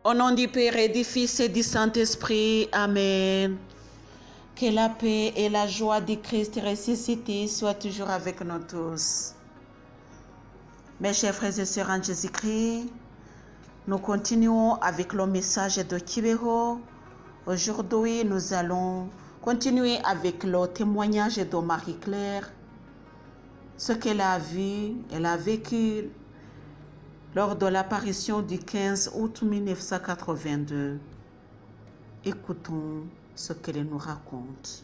Au nom du Père et du Fils et du Saint-Esprit. Amen. Que la paix et la joie du Christ ressuscité soient toujours avec nous tous. Mes chers frères et sœurs en Jésus-Christ, nous continuons avec le message de Kibeho. Aujourd'hui, nous allons continuer avec le témoignage de Marie-Claire, ce qu'elle a vu, elle a vécu lors de l'apparition du 15 août 1982. Écoutons ce qu'elle nous raconte.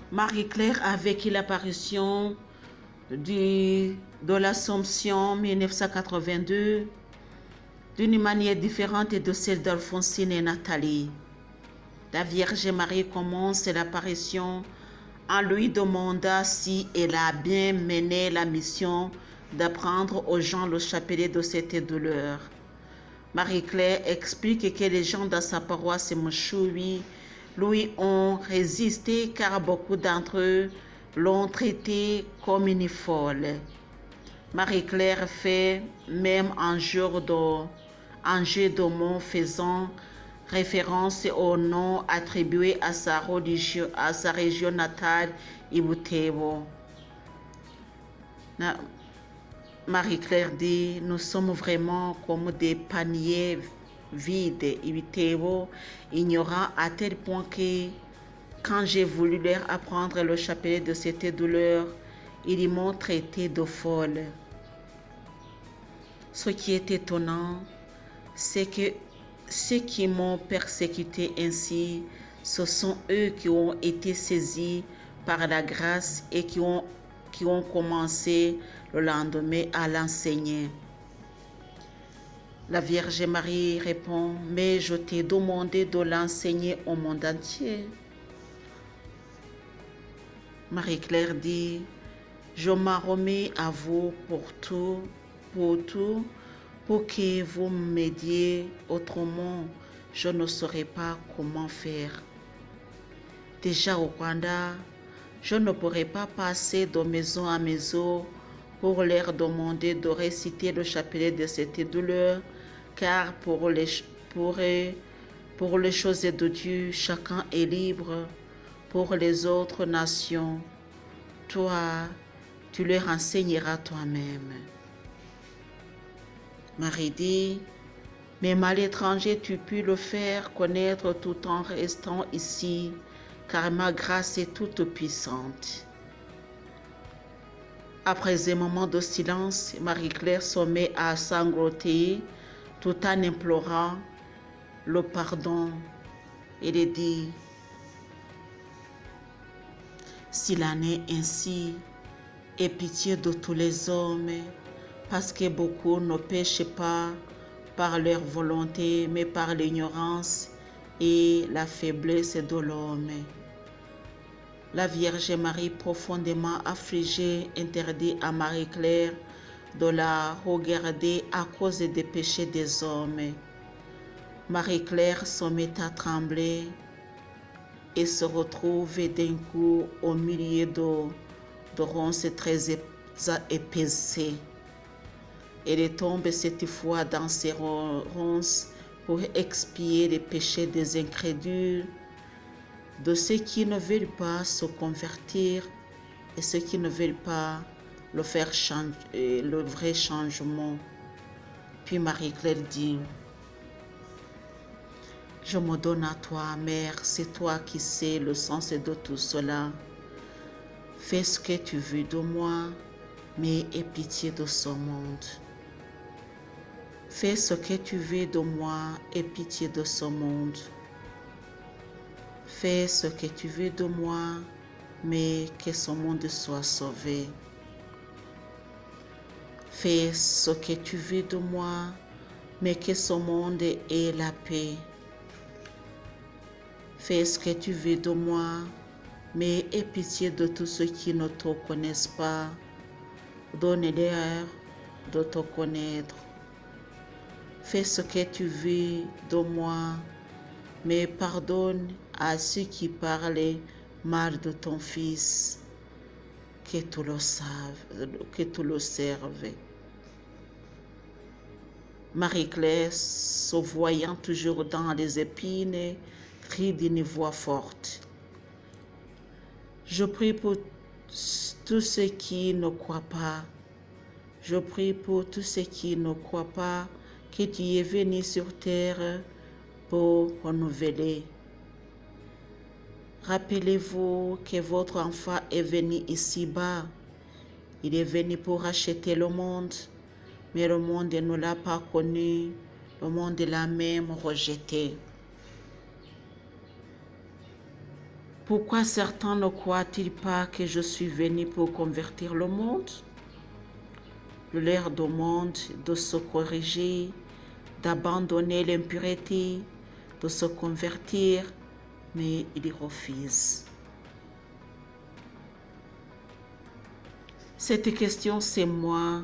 Marie-Claire a vécu l'apparition de l'Assomption 1982 d'une manière différente de celle d'Alphonsine et Nathalie. La Vierge Marie commence l'apparition en lui demandant si elle a bien mené la mission d'apprendre aux gens le chapelet de cette douleur. Marie-Claire explique que les gens dans sa paroisse Mouchoui lui ont résisté car beaucoup d'entre eux l'ont traité comme une folle. Marie-Claire fait même un jeu de mots faisant référence au nom attribué à sa région natale, Ibutebo. Marie-Claire dit, nous sommes vraiment comme des paniers vides, Ibutebo, ignorant à tel point que quand j'ai voulu leur apprendre le chapelet de cette douleur, ils m'ont traité de folle. Ce qui est étonnant, c'est que ceux qui m'ont persécuté ainsi, ce sont eux qui ont été saisis par la grâce et qui ont commencé le lendemain à l'enseigner. La Vierge Marie répond, mais je t'ai demandé de l'enseigner au monde entier. Marie-Claire dit, je m'en remets à vous pour tout, pour que vous m'aidiez, autrement je ne saurais pas comment faire. Déjà au Rwanda, je ne pourrais pas passer de maison à maison pour leur demander de réciter le chapelet de cette douleur, car pour les choses de Dieu, chacun est libre. Pour les autres nations, toi, tu leur enseigneras toi-même. Marie dit, même à l'étranger, tu peux le faire connaître tout en restant ici, car ma grâce est toute puissante. Après un moment de silence, Marie-Claire se met à sangloter tout en implorant le pardon. Elle dit, s'il en est ainsi, aie pitié de tous les hommes, parce que beaucoup ne péchent pas par leur volonté, mais par l'ignorance et la faiblesse de l'homme. La Vierge Marie, profondément affligée, interdit à Marie-Claire de la regarder à cause des péchés des hommes. Marie-Claire se met à trembler et se retrouve d'un coup au milieu de ronces très épaissées. Elle tombe cette fois dans ces ronces pour expier les péchés des incrédules, de ceux qui ne veulent pas se convertir et ceux qui ne veulent pas le vrai changement. Puis Marie-Claire dit, je me donne à toi, Mère, c'est toi qui sais le sens de tout cela. Fais ce que tu veux de moi, mais aie pitié de ce monde. Fais ce que tu veux de moi, aie pitié de ce monde. Fais ce que tu veux de moi, mais que ce monde soit sauvé. Fais ce que tu veux de moi, mais que ce monde ait la paix. Fais ce que tu veux de moi, mais aie pitié de tous ceux qui ne te connaissent pas. Donne-leur de te connaître. Fais ce que tu veux de moi, mais pardonne à ceux qui parlent mal de ton Fils, que tu le serves. Marie-Claire, se voyant toujours dans les épines, crie d'une voix forte. Je prie pour tous ceux qui ne croient pas. Je prie pour tous ceux qui ne croient pas que tu es venu sur terre pour renouveler. Rappelez-vous que votre enfant est venu ici-bas. Il est venu pour racheter le monde, mais le monde ne l'a pas connu. Le monde l'a même rejeté. Pourquoi certains ne croient-ils pas que je suis venu pour convertir le monde? Je leur demande de se corriger, d'abandonner l'impureté, de se convertir, mais ils refusent. Cette question, c'est moi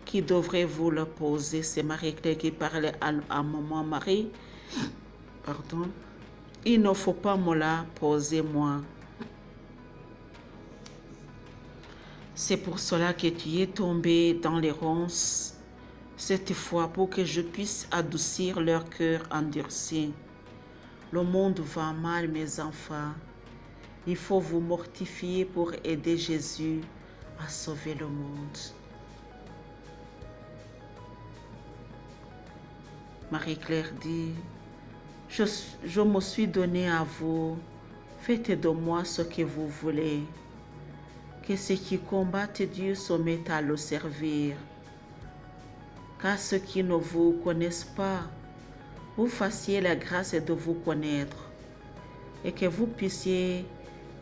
qui devrais vous la poser. C'est Marie-Claire qui parlait à maman Marie. Pardon. Il ne faut pas me la poser moi. C'est pour cela que tu es tombé dans les ronces, cette fois pour que je puisse adoucir leur cœur endurci. Le monde va mal, mes enfants. Il faut vous mortifier pour aider Jésus à sauver le monde. Marie-Claire dit, je me suis donné à vous, faites de moi ce que vous voulez. Que ceux qui combattent Dieu se mettent à le servir. Car ceux qui ne vous connaissent pas, vous fassiez la grâce de vous connaître et que vous puissiez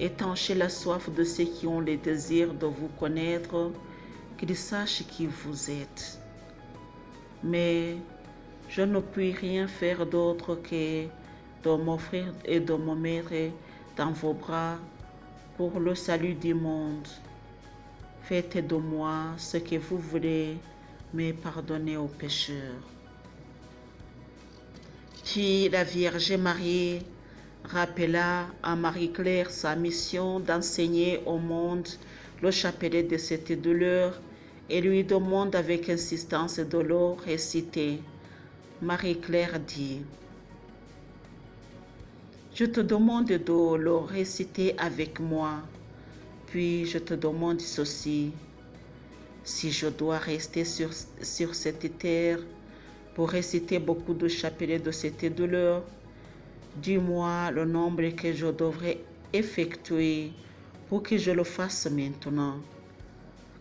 étancher la soif de ceux qui ont le désir de vous connaître, qu'ils sachent qui vous êtes. Mais je ne puis rien faire d'autre que de m'offrir et de me mettre dans vos bras pour le salut du monde. Faites de moi ce que vous voulez, mais pardonnez aux pécheurs. Puis la Vierge Marie rappela à Marie-Claire sa mission d'enseigner au monde le chapelet de cette douleur et lui demande avec insistance de le réciter. Marie-Claire dit, je te demande de le réciter avec moi, puis je te demande ceci, si je dois rester sur cette terre pour réciter beaucoup de chapelets de cette douleur, dis-moi le nombre que je devrais effectuer pour que je le fasse maintenant.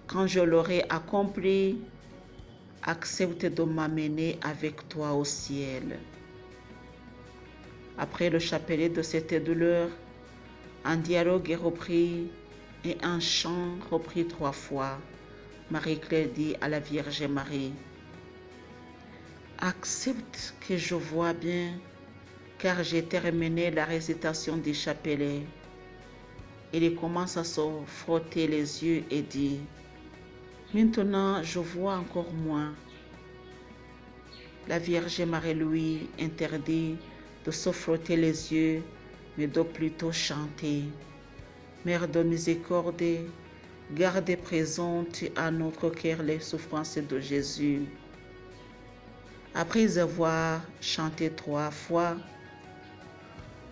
Quand je l'aurai accompli, accepte de m'amener avec toi au ciel. Après le chapelet de cette douleur, un dialogue est repris et un chant repris 3 fois. Marie-Claire dit à la Vierge Marie, accepte que je vois bien, car j'ai terminé la récitation du chapelet. Il commence à se frotter les yeux et dit, maintenant je vois encore moins. La Vierge Marie lui interdit de se frotter les yeux, mais de plutôt chanter. Mère de miséricorde, garde présente à notre cœur les souffrances de Jésus. Après avoir chanté 3 fois,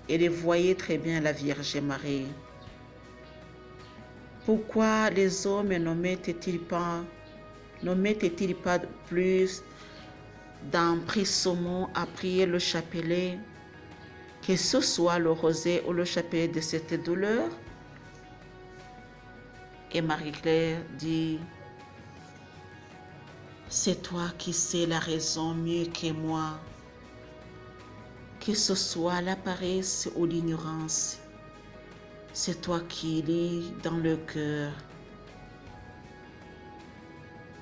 elle voyait très bien la Vierge Marie. Pourquoi les hommes ne mettent-ils pas plus d'empressement à prier le chapelet, que ce soit le rosaire ou le chapelet de cette douleur? Et Marie-Claire dit, C'est toi qui sais la raison mieux que moi, que ce soit la paresse ou l'ignorance. C'est toi qui lis dans le cœur.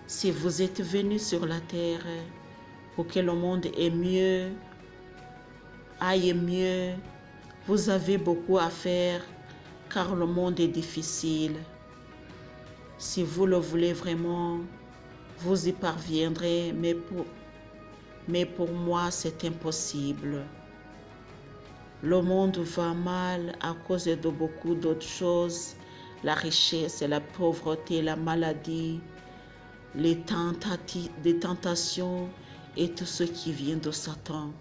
Si vous êtes venu sur la terre pour que le monde aille mieux, vous avez beaucoup à faire car le monde est difficile. Si vous le voulez vraiment, vous y parviendrez, mais pour moi, c'est impossible. Le monde va mal à cause de beaucoup d'autres choses, la richesse, la pauvreté, la maladie, les tentations et tout ce qui vient de Satan.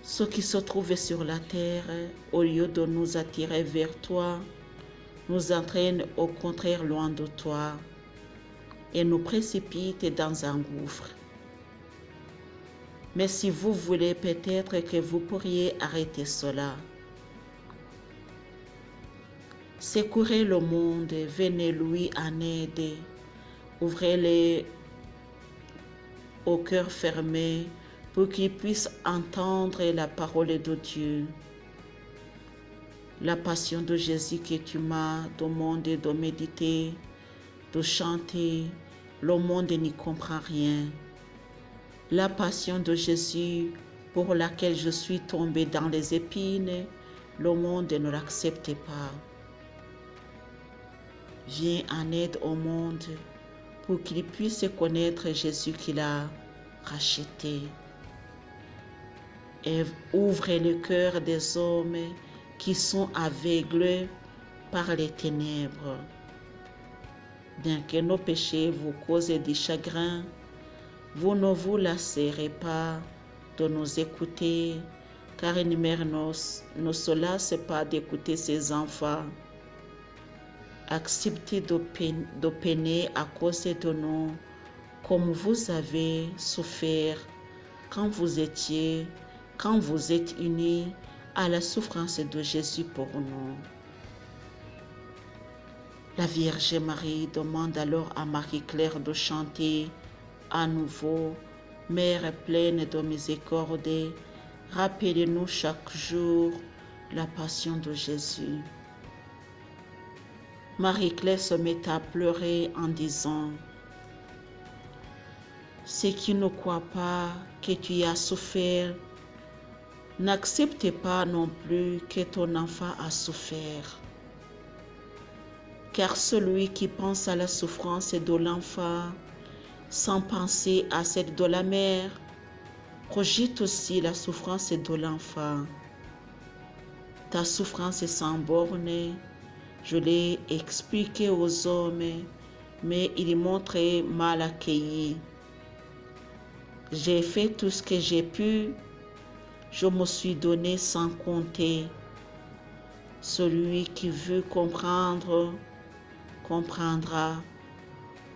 Ce qui se trouve sur la terre, au lieu de nous attirer vers toi, nous entraîne au contraire loin de toi et nous précipite dans un gouffre. Mais si vous voulez, peut-être que vous pourriez arrêter cela. Secourez le monde, venez lui en aide, ouvrez-les au cœur fermé pour qu'il puisse entendre la parole de Dieu. La passion de Jésus que tu m'as demandé de méditer, de chanter, le monde n'y comprend rien. La passion de Jésus pour laquelle je suis tombée dans les épines, le monde ne l'accepte pas. Viens en aide au monde pour qu'il puisse connaître Jésus qu'il a racheté. Et ouvre le cœur des hommes qui sont aveugles par les ténèbres. Bien que nos péchés vous causent du chagrin, vous ne vous lasserez pas de nous écouter, car une mère ne se lasse pas d'écouter ses enfants. Acceptez de peiner à cause de nous, comme vous avez souffert quand vous êtes unis à la souffrance de Jésus pour nous. La Vierge Marie demande alors à Marie-Claire de chanter à nouveau, Mère pleine de miséricorde, rappelez-nous chaque jour la passion de Jésus. Marie-Claire se met à pleurer en disant, ceux qui ne croient pas que tu as souffert, n'accepte pas non plus que ton enfant a souffert. Car celui qui pense à la souffrance de l'enfant sans penser à celle de la mère, projette aussi la souffrance de l'enfant. Ta souffrance est sans borne, je l'ai expliqué aux hommes, mais ils m'ont très mal accueilli. J'ai fait tout ce que j'ai pu, je me suis donné sans compter. Celui qui veut comprendre, comprendra.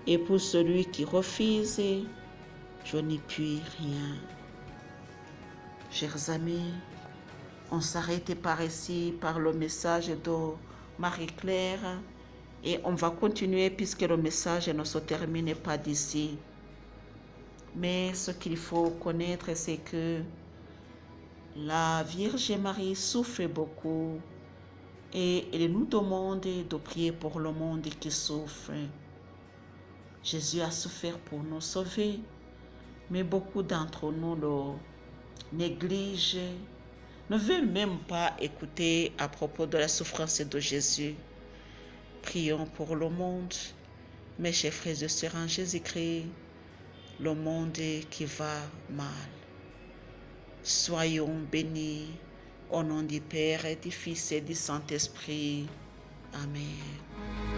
Et pour celui qui refuse, je n'y puis rien. Chers amis, on s'arrête par ici, par le message de Marie-Claire, et on va continuer puisque le message ne se termine pas d'ici. Mais ce qu'il faut connaître, c'est que la Vierge Marie souffre beaucoup et elle nous demande de prier pour le monde qui souffre. Jésus a souffert pour nous sauver, mais beaucoup d'entre nous le négligent, ne veulent même pas écouter à propos de la souffrance de Jésus. Prions pour le monde, mes chers frères et sœurs en Jésus-Christ, le monde qui va mal. Soyons bénis au nom du Père et du Fils et du Saint-Esprit. Amen.